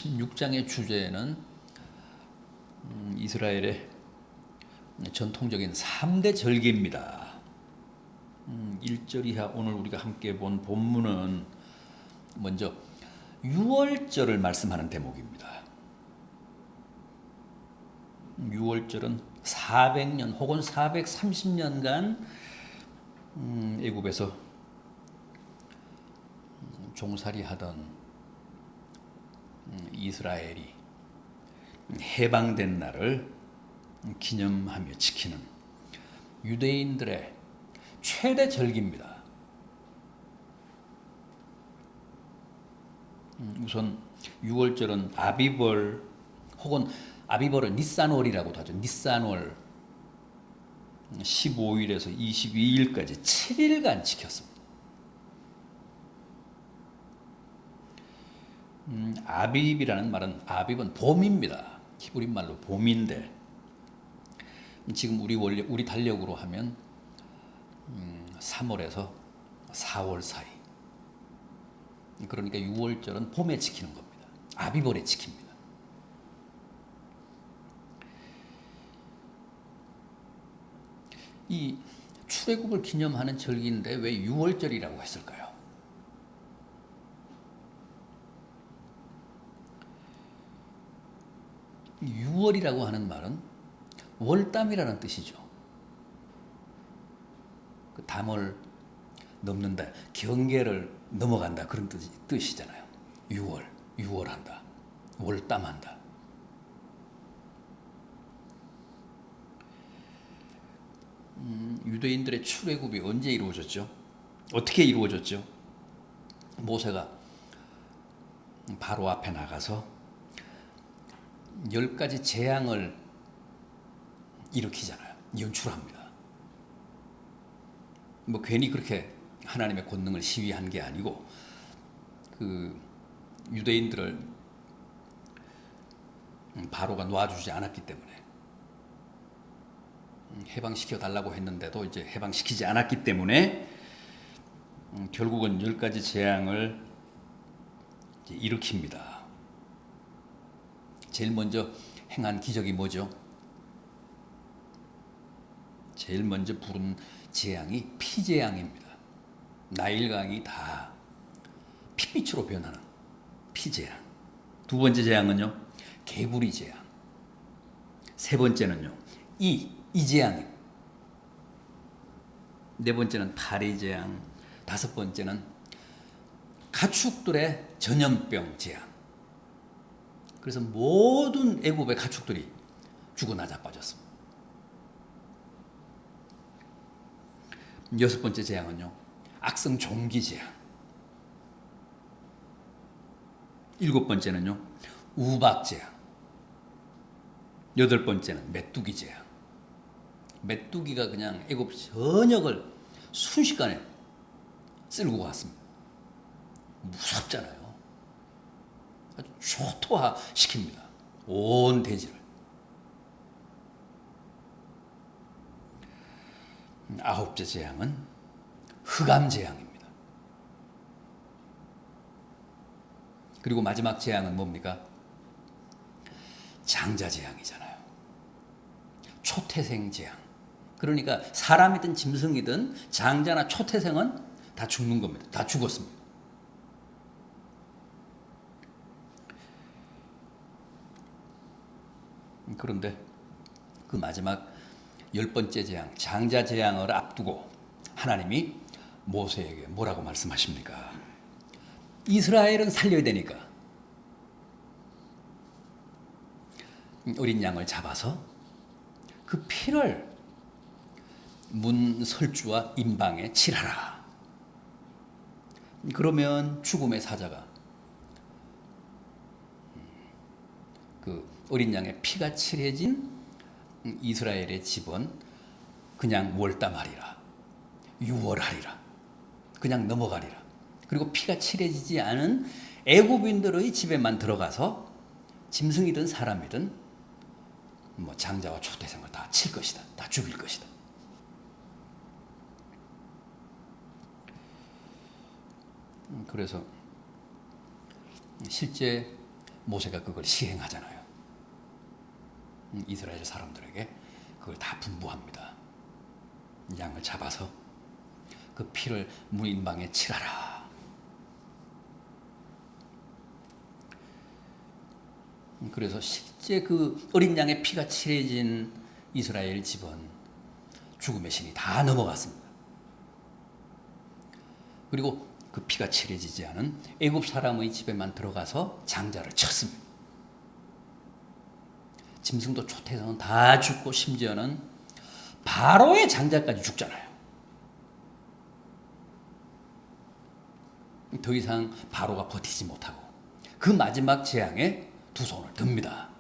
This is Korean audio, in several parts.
16장의 주제는 이스라엘의 전통적인 3대 절기입니다. 1절 이하 오늘 우리가 함께 본 본문은 먼저 유월절을 말씀하는 대목입니다. 유월절은 400년 혹은 430년간 애굽에서 종살이하던 이스라엘이 해방된 날을 기념하며 지키는 유대인들의 최대 절기입니다. 우선 유월절은 아비벌 혹은 아비벌을 니산월이라고도 하죠. 니산월 15일에서 22일까지 7일간 지켰습니다. 아빕이라는 말은 아빕은 봄입니다. 히브리 말로 봄인데 지금 우리 달력으로 하면 3월에서 4월 사이. 그러니까 6월절은 봄에 지키는 겁니다. 아비벌에 지킵니다. 이 출애굽을 기념하는 절기인데 왜 6월절이라고 했을까요? 유월이라고 하는 말은 월담이라는 뜻이죠. 그 담을 넘는다, 경계를 넘어간다 그런 뜻이잖아요. 유월한다, 월담한다. 유대인들의 출애굽이 언제 이루어졌죠? 어떻게 이루어졌죠? 모세가 바로 앞에 나가서 10가지 재앙을 일으키잖아요. 연출합니다. 뭐 괜히 그렇게 하나님의 권능을 시위한 게 아니고 그 유대인들을 바로가 놔주지 않았기 때문에 해방시켜 달라고 했는데도 이제 해방시키지 않았기 때문에 결국은 10가지 재앙을 일으킵니다. 제일 먼저 행한 기적이 뭐죠? 제일 먼저 부른 재앙이 피재앙입니다. 나일강이 다 핏빛으로 변하는 피재앙. 두 번째 재앙은요, 개구리 재앙. 세 번째는요, 이재앙입니다. 네 번째는 파리 재앙. 다섯 번째는 가축들의 전염병 재앙. 그래서 모든 애굽의 가축들이 죽어 나자빠졌습니다. 여섯 번째 재앙은요, 악성 종기 재앙. 일곱 번째는요, 우박 재앙. 여덟 번째는 메뚜기 재앙. 메뚜기가 그냥 애굽 전역을 순식간에 쓸고 갔습니다. 무섭잖아요. 아주 초토화시킵니다. 온 대지를. 아홉째 재앙은 흑암 재앙입니다. 그리고 마지막 재앙은 뭡니까? 장자 재앙이잖아요. 초태생 재앙. 그러니까 사람이든 짐승이든 장자나 초태생은 다 죽는 겁니다. 다 죽었습니다. 그런데 그 마지막 10번째 재앙, 장자 재앙을 앞두고 하나님이 모세에게 뭐라고 말씀하십니까? 이스라엘은 살려야 되니까 어린 양을 잡아서 그 피를 문 설주와 임방에 칠하라. 그러면 죽음의 사자가 그 어린 양의 피가 칠해진 이스라엘의 집은 그냥 월담하리라, 유월하리라, 그냥 넘어가리라. 그리고 피가 칠해지지 않은 애굽인들의 집에만 들어가서 짐승이든 사람이든 뭐 장자와 초태생을 다 칠 것이다, 다 죽일 것이다. 그래서 실제 모세가 그걸 시행하잖아요. 이스라엘 사람들에게 그걸 다 분부합니다. 양을 잡아서 그 피를 문인방에 칠하라. 그래서 실제 그 어린 양의 피가 칠해진 이스라엘 집은 죽음의 신이 다 넘어갔습니다. 그리고 그 피가 칠해지지 않은 애굽 사람의 집에만 들어가서 장자를 쳤습니다. 짐승도 초태성은 다 죽고 심지어는 바로의 장자까지 죽잖아요. 더 이상 바로가 버티지 못하고 그 마지막 재앙에 두 손을 듭니다.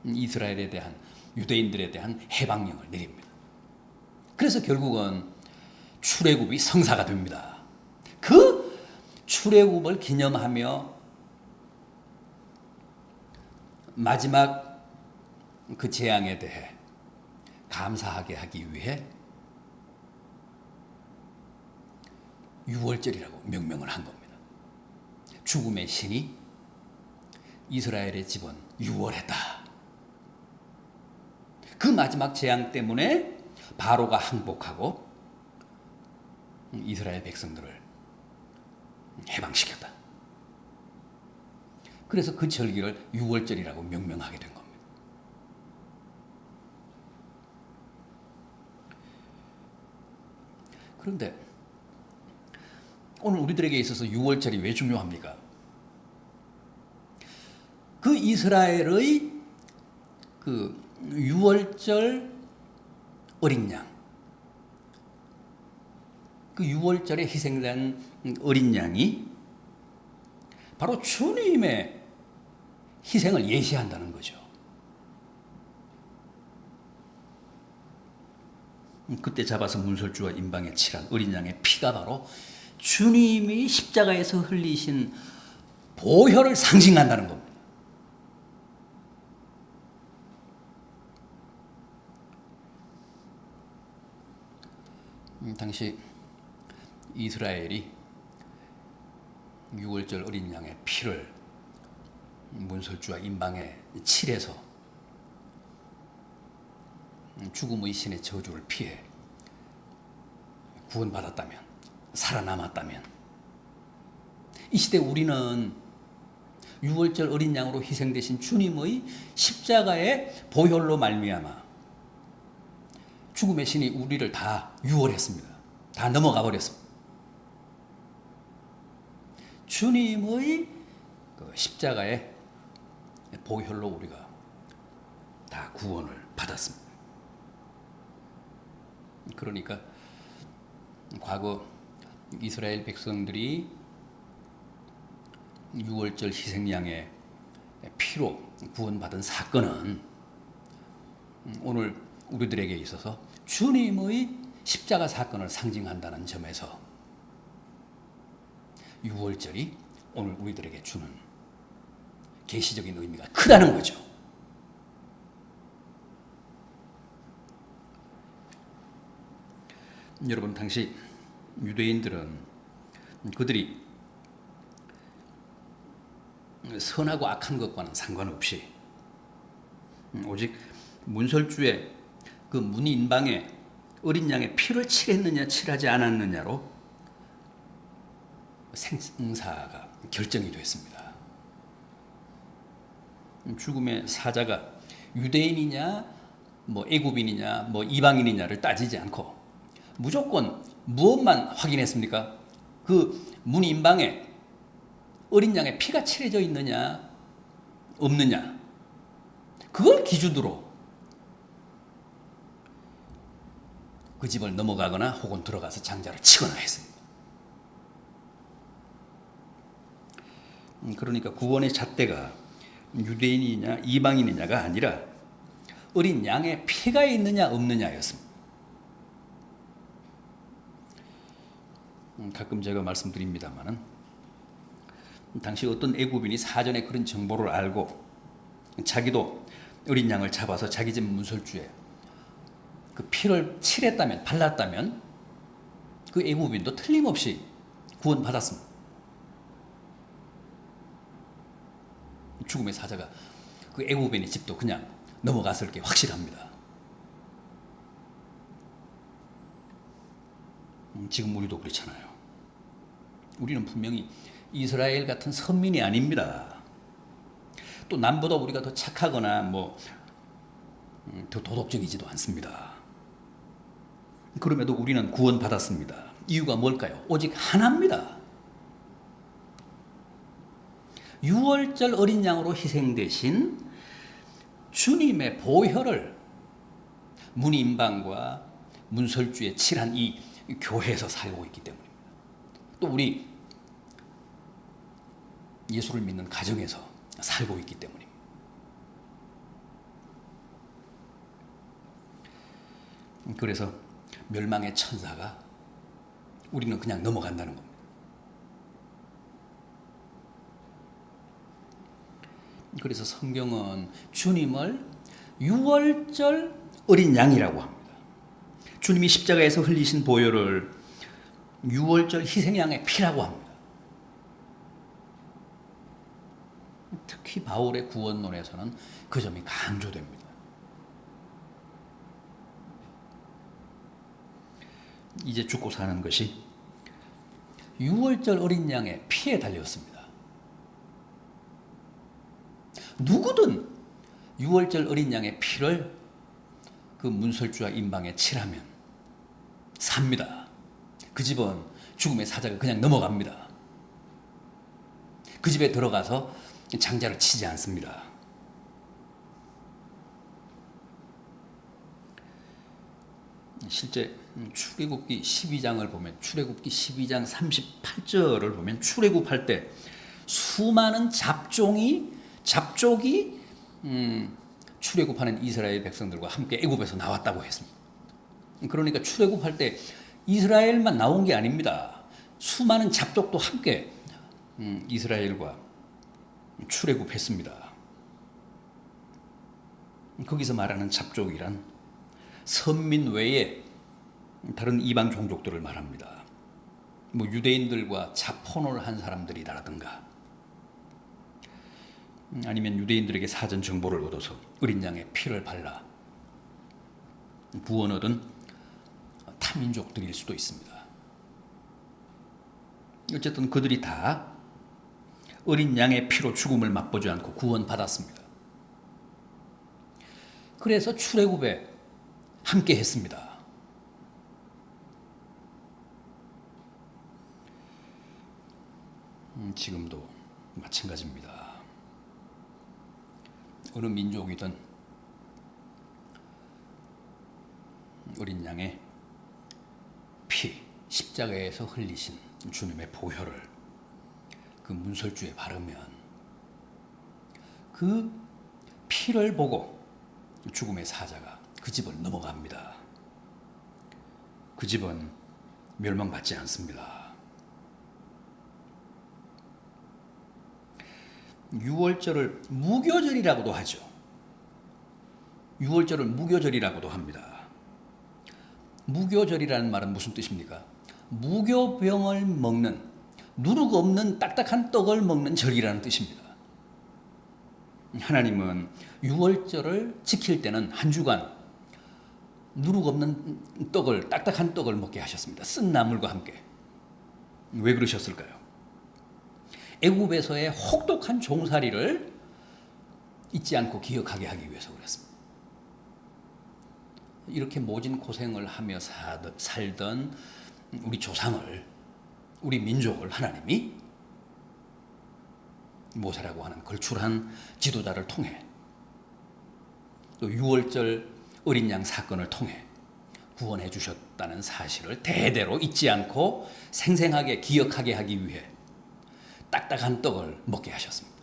이스라엘에 대한, 유대인들에 대한 해방령을 내립니다. 그래서 결국은 출애굽이 성사가 됩니다. 그 출애굽을 기념하며 마지막 그 재앙에 대해 감사하게 하기 위해 유월절이라고 명명을 한 겁니다. 죽음의 신이 이스라엘의 집은 유월했다. 그 마지막 재앙 때문에 바로가 항복하고 이스라엘 백성들을 해방시켰다. 그래서 그 절기를 유월절이라고 명명하게 된 겁니다. 그런데 오늘 우리들에게 있어서 유월절이 왜 중요합니까? 그 이스라엘의 그 유월절 어린 양, 그 유월절에 희생된 어린 양이 바로 주님의 희생을 예시한다는 거죠. 그때 잡아서 문설주와 임방에 칠한 어린 양의 피가 바로 주님이 십자가에서 흘리신 보혈을 상징한다는 겁니다. 당시 이스라엘이 유월절 어린 양의 피를 문설주와 임방에 칠해서 죽음의 신의 저주를 피해 구원받았다면, 살아남았다면, 이 시대 우리는 유월절 어린 양으로 희생되신 주님의 십자가의 보혈로 말미암아 죽음의 신이 우리를 다 유월했습니다. 다 넘어가 버렸습니다. 주님의 그 십자가의 보혈로 우리가 다 구원을 받았습니다. 그러니까 과거 이스라엘 백성들이 유월절 희생양의 피로 구원받은 사건은 오늘 우리들에게 있어서 주님의 십자가 사건을 상징한다는 점에서 유월절이 오늘 우리들에게 주는 계시적인 의미가 크다는 거죠. 여러분, 당시 유대인들은 그들이 선하고 악한 것과는 상관없이 오직 문설주에 그 문인방에 어린 양의 피를 칠했느냐 칠하지 않았느냐로 생사가 결정이 됐습니다. 죽음의 사자가 유대인이냐 뭐 애굽인이냐 뭐 이방인이냐를 따지지 않고 무조건 무엇만 확인했습니까? 그 문인방에 어린 양의 피가 칠해져 있느냐 없느냐, 그걸 기준으로 그 집을 넘어가거나 혹은 들어가서 장자를 치거나 했습니다. 그러니까 구원의 잣대가 유대인이냐 이방인이냐가 아니라 어린 양의 피가 있느냐 없느냐였습니다. 가끔 제가 말씀드립니다마는 당시 어떤 애굽인이 사전에 그런 정보를 알고 자기도 어린 양을 잡아서 자기 집 문설주에 그 피를 칠했다면, 발랐다면 그 애굽인도 틀림없이 구원받았습니다. 죽음의 사자가 그 애굽인의 집도 그냥 넘어갔을 게 확실합니다. 지금 우리도 그렇잖아요. 우리는 분명히 이스라엘 같은 선민이 아닙니다. 또 남보다 우리가 더 착하거나 더 도덕적이지도 않습니다. 그럼에도 우리는 구원받았습니다. 이유가 뭘까요? 오직 하나입니다. 유월절 어린 양으로 희생되신 주님의 보혈을 문인방과 문설주에 칠한 이 교회에서 살고 있기 때문입니다. 또 우리 예수를 믿는 가정에서 살고 있기 때문입니다. 그래서 멸망의 천사가 우리는 그냥 넘어간다는 겁니다. 그래서 성경은 주님을 유월절 어린 양이라고 합니다. 주님이 십자가에서 흘리신 보혈을 유월절 희생양의 피라고 합니다. 특히 바울의 구원론에서는 그 점이 강조됩니다. 이제 죽고 사는 것이 유월절 어린 양의 피에 달렸습니다. 누구든 유월절 어린 양의 피를 그 문설주와 인방에 칠하면 삽니다. 그 집은 죽음의 사자가 그냥 넘어갑니다. 그 집에 들어가서 장자를 치지 않습니다. 실제 출애굽기 12장을 보면 출애굽기 12장 38절을 보면 출애굽할 때 수많은 잡족이 출애굽하는 이스라엘 백성들과 함께 애굽에서 나왔다고 했습니다. 그러니까 출애굽할 때 이스라엘만 나온 게 아닙니다. 수많은 잡족도 함께 이스라엘과 출애굽했습니다. 거기서 말하는 잡족이란 선민 외에 다른 이방 종족들을 말합니다. 유대인들과 자폰을 한 사람들이라든가 아니면 유대인들에게 사전 정보를 얻어서 어린 양의 피를 발라 구원 얻은 타민족들일 수도 있습니다. 어쨌든 그들이 다 어린 양의 피로 죽음을 맛보지 않고 구원받았습니다. 그래서 출애굽에 함께 했습니다. 지금도 마찬가지입니다. 어느 민족이든 어린 양의 피, 십자가에서 흘리신 주님의 보혈을 그 문설주에 바르면 그 피를 보고 죽음의 사자가 그 집을 넘어갑니다. 그 집은 멸망받지 않습니다. 유월절을 무교절이라고도 하죠. 유월절을 무교절이라고도 합니다. 무교절이라는 말은 무슨 뜻입니까? 무교병을 먹는, 누룩 없는 딱딱한 떡을 먹는 절이라는 뜻입니다. 하나님은 유월절을 지킬 때는 한 주간 누룩 없는 떡을, 딱딱한 떡을 먹게 하셨습니다. 쓴 나물과 함께. 왜 그러셨을까요? 애굽에서의 혹독한 종살이를 잊지 않고 기억하게 하기 위해서 그랬습니다. 이렇게 모진 고생을 하며 살던 우리 조상을, 우리 민족을 하나님이 모세라고 하는 걸출한 지도자를 통해 또 유월절 어린 양 사건을 통해 구원해 주셨다는 사실을 대대로 잊지 않고 생생하게 기억하게 하기 위해 딱딱한 떡을 먹게 하셨습니다.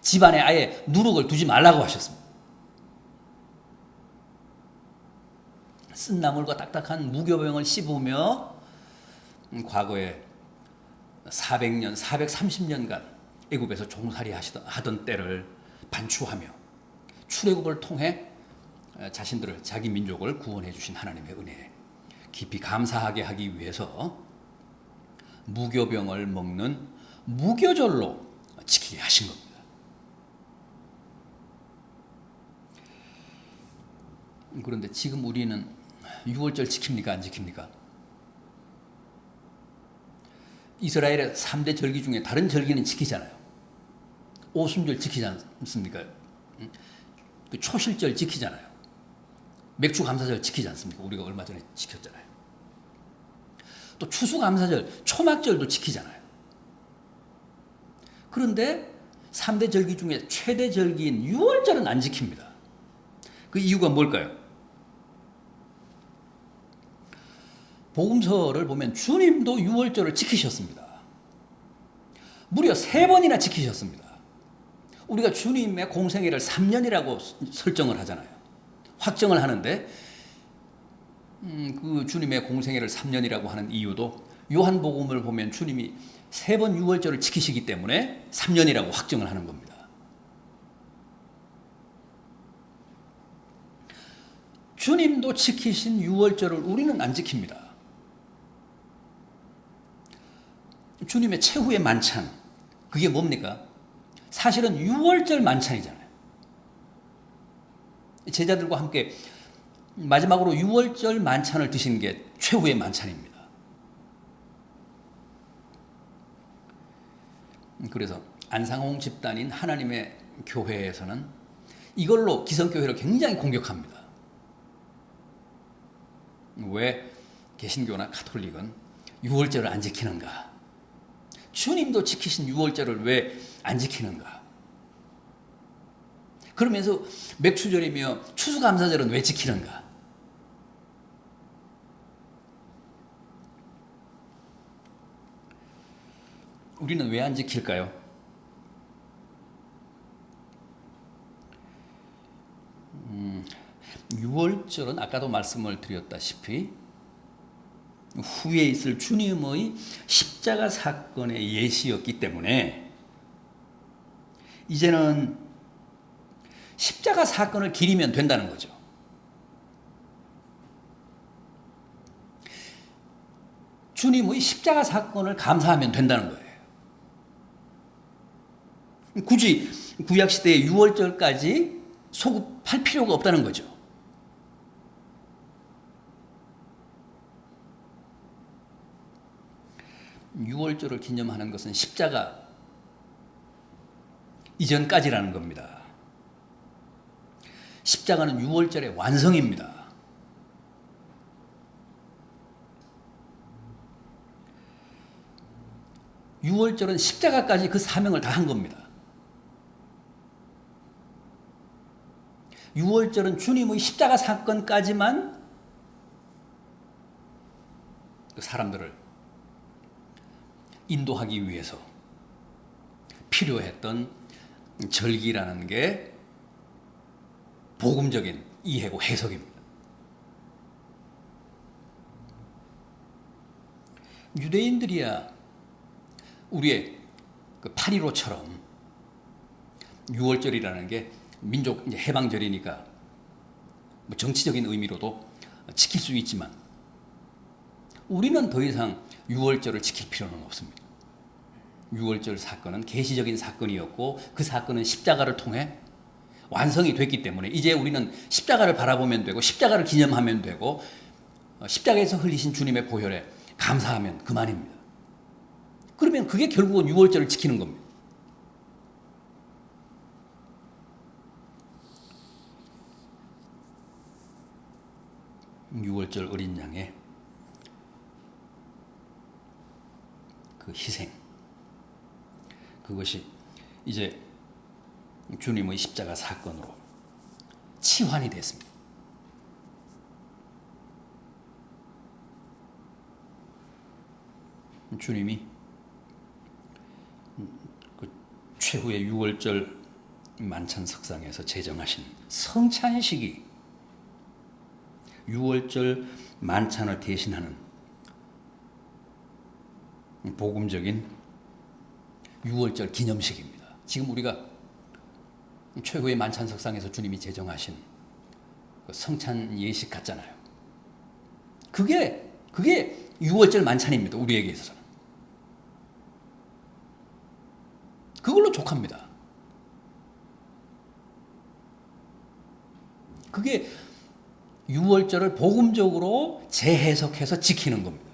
집안에 아예 누룩을 두지 말라고 하셨습니다. 쓴 나물과 딱딱한 무교병을 씹으며 과거에 400년, 430년간 애굽에서 종살이 하던 때를 반추하며 출애굽을 통해 자신들을, 자기 민족을 구원해 주신 하나님의 은혜에 깊이 감사하게 하기 위해서 무교병을 먹는 무교절로 지키게 하신 겁니다. 그런데 지금 우리는 6월절 지킵니까? 안 지킵니까? 이스라엘의 3대 절기 중에 다른 절기는 지키잖아요. 오순절 지키지 않습니까? 그 초실절 지키잖아요. 맥주감사절 지키지 않습니까? 우리가 얼마 전에 지켰잖아요. 또 추수감사절, 초막절도 지키잖아요. 그런데 3대 절기 중에 최대 절기인 6월절은 안 지킵니다. 그 이유가 뭘까요? 복음서를 보면 주님도 6월절을 지키셨습니다. 무려 3번이나 지키셨습니다. 우리가 주님의 공생애를 3년이라고 설정을 하잖아요. 확정을 하는데 그 주님의 공생애를 3년이라고 하는 이유도 요한복음을 보면 주님이 3번 6월절을 지키시기 때문에 3년이라고 확정을 하는 겁니다. 주님도 지키신 6월절을 우리는 안 지킵니다. 주님의 최후의 만찬, 그게 뭡니까? 사실은 6월절 만찬이잖아요. 제자들과 함께 마지막으로 6월절 만찬을 드신 게 최후의 만찬입니다. 그래서 안상홍 집단인 하나님의 교회에서는 이걸로 기성교회를 굉장히 공격합니다. 왜 개신교나 가톨릭은 6월절을 안 지키는가? 주님도 지키신 6월절을 왜 안 지키는가? 그러면서 맥추절이며 추수감사절은 왜 지키는가? 우리는 왜 안 지킬까요? 음, 6월절은 아까도 말씀을 드렸다시피 후에 있을 주님의 십자가 사건의 예시였기 때문에 이제는 십자가 사건을 기리면 된다는 거죠. 주님의 십자가 사건을 감사하면 된다는 거예요. 굳이 구약시대의 6월절까지 소급할 필요가 없다는 거죠. 유월절을 기념하는 것은 십자가 이전까지라는 겁니다. 십자가는 6월절의 완성입니다. 유월절은 십자가까지 그 사명을 다 한 겁니다. 유월절은 주님의 십자가 사건까지만 그 사람들을 인도하기 위해서 필요했던 절기라는 게 복음적인 이해고 해석입니다. 유대인들이야 우리의 그 8.15처럼 6월절이라는 게 민족 이제 해방절이니까 뭐 정치적인 의미로도 지킬 수 있지만 우리는 더 이상 6월절을 지킬 필요는 없습니다. 6월절 사건은 계시적인 사건이었고 그 사건은 십자가를 통해 완성이 됐기 때문에 이제 우리는 십자가를 바라보면 되고 십자가를 기념하면 되고 십자가에서 흘리신 주님의 보혈에 감사하면 그만입니다. 그러면 그게 결국은 6월절을 지키는 겁니다. 유월절 어린 양의 그 희생, 그것이 이제 주님의 십자가 사건으로 치환이 됐습니다. 주님이 그 최후의 유월절 만찬 석상에서 제정하신 성찬식이 유월절 만찬을 대신하는 복음적인 유월절 기념식입니다. 지금 우리가 최후의 만찬 석상에서 주님이 제정하신 그 성찬 예식 같잖아요. 그게 유월절 만찬입니다. 우리에게 있어서는. 그걸로 족합니다. 그게 유월절을 복음적으로 재해석해서 지키는 겁니다.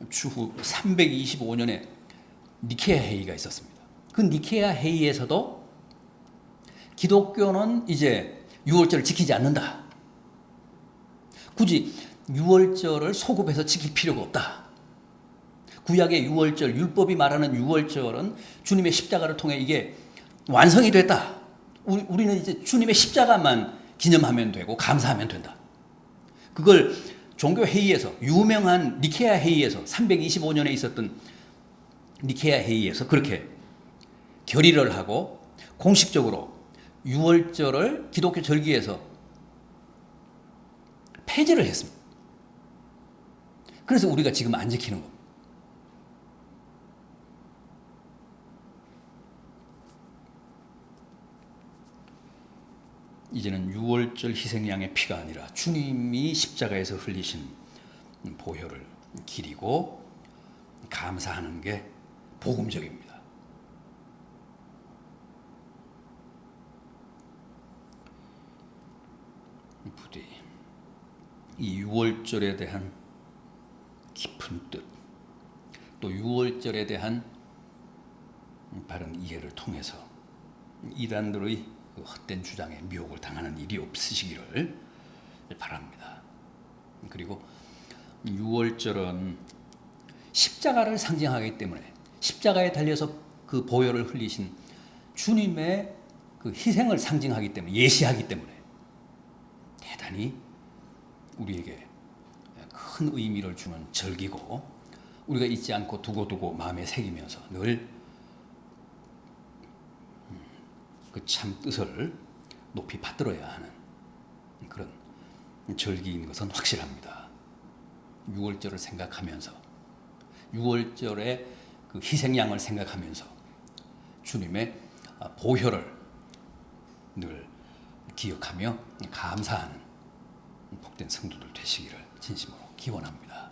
추후 325년에 니케아 회의가 있었습니다. 그 니케아 회의에서도 기독교는 이제 유월절을 지키지 않는다. 굳이 유월절을 소급해서 지킬 필요가 없다. 구약의 유월절, 율법이 말하는 유월절은 주님의 십자가를 통해 이게 완성이 됐다. 우리는 이제 주님의 십자가만 기념하면 되고 감사하면 된다. 그걸 종교 회의에서, 유명한 니케아 회의에서, 325년에 있었던 니케아 회의에서 그렇게 결의를 하고 공식적으로 유월절을 기독교 절기에서 폐지를 했습니다. 그래서 우리가 지금 안 지키는 겁니다. 이제는 유월절 희생양의 피가 아니라 주님이 십자가에서 흘리신 보혈을 기리고 감사하는 게 복음적입니다. 부디 이 유월절에 대한 깊은 뜻, 또 유월절에 대한 바른 이해를 통해서 이단들의 그 헛된 주장에 미혹을 당하는 일이 없으시기를 바랍니다. 그리고 유월절은 십자가를 상징하기 때문에 십자가에 달려서 그 보혈을 흘리신 주님의 그 희생을 상징하기 때문에, 예시하기 때문에 대단히 우리에게 큰 의미를 주는 절기고, 우리가 잊지 않고 두고두고 마음에 새기면서 늘 그 참 뜻을 높이 받들어야 하는 그런 절기인 것은 확실합니다. 유월절을 생각하면서, 유월절의 그 희생양을 생각하면서 주님의 보혈을 늘 기억하며 감사하는 복된 성도들 되시기를 진심으로 기원합니다.